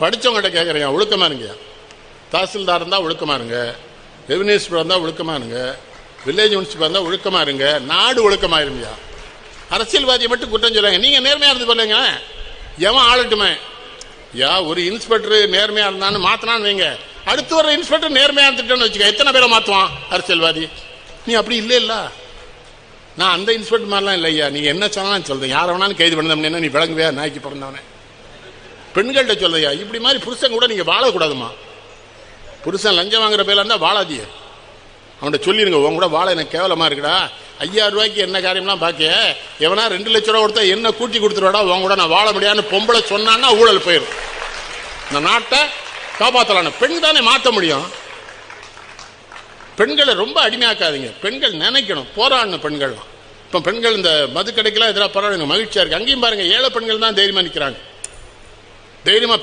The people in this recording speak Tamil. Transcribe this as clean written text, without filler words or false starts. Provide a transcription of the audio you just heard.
படித்தவங்ககிட்ட கேட்குறேன், ஒழுக்கமாக இருங்க. தாசில்தார் இருந்தால் ஒழுக்கமாக இருங்க, ரெவன்யூ இன்ஸ்பெக்டர் இருந்தால் ஒழுக்கமாக இருங்க, வில்லேஜ் முனிசிபல் இருந்தால் ஒழுக்கமாக இருங்க, நாடு ஒழுக்கமாக இருங்கயா. அரசியல்வாதியை மட்டும் குற்றம் சொல்லுங்க. நீங்கள் நேர்மையாக இருந்து சொல்லுங்க, எவன் ஆளட்டுமே. ஒரு இன்ஸ்பெக்டர் நேர்மையாக இருந்தான்னு மாற்றினான்னு வைங்க, அடுத்து வர இன்ஸ்பெக்டர் நேர்மையாக இருந்துட்டேன்னு வச்சுக்க, எத்தனை பேரை மாற்றுவான் அரசியல்வாதி? நீ அப்படி இல்லை இல்ல. நான் அந்த இன்ஸ்பெக்டர் மாதிரிலாம் இல்லையா. நீங்கள் என்ன சொன்னாலும் சொல்றேன், யாரை வேணாலும் கைது பண்ண நீ விளங்குவே, நாய்க்கு பிறந்தவனே. பெண்கள்கிட்ட சொல்லையா, இப்படி மாதிரி புருஷன் கூட நீங்கள் வாழக்கூடாதுமா. புருஷன் லஞ்சம் வாங்குற பேர்ல இருந்தால் வாழாதிய. அவன்கிட்ட சொல்லிடுங்க, உன் கூட வாழ எனக்கு கேவலமா இருக்குடா, 5000 ரூபாய்க்கு என்ன காரியம்லாம் பாக்க, எவனா 2 லட்சம் ரூபா கொடுத்தா என்ன கூட்டி கொடுத்துருவாடா, உன் கூட நான் வாழ முடியாதுன்னு பொம்பளை சொன்னான்னா ஊழல் போயிடும். இந்த நாட்டை காப்பாற்றலாம். பெண் தானே மாற்ற முடியும். பெண்களை ரொம்ப அடிமையாக்காதீங்க. பெண்கள் நினைக்கணும், போராடணும். பெண்கள்லாம் இப்போ பெண்கள் இந்த மது கடைக்கெல்லாம் எதிராக போராடுங்க, மகிழ்ச்சியா இருக்கு. அங்கேயும் பாருங்க, ஏழை பெண்கள் தான் தைரியமா நிற்கிறாங்க, தைரியமா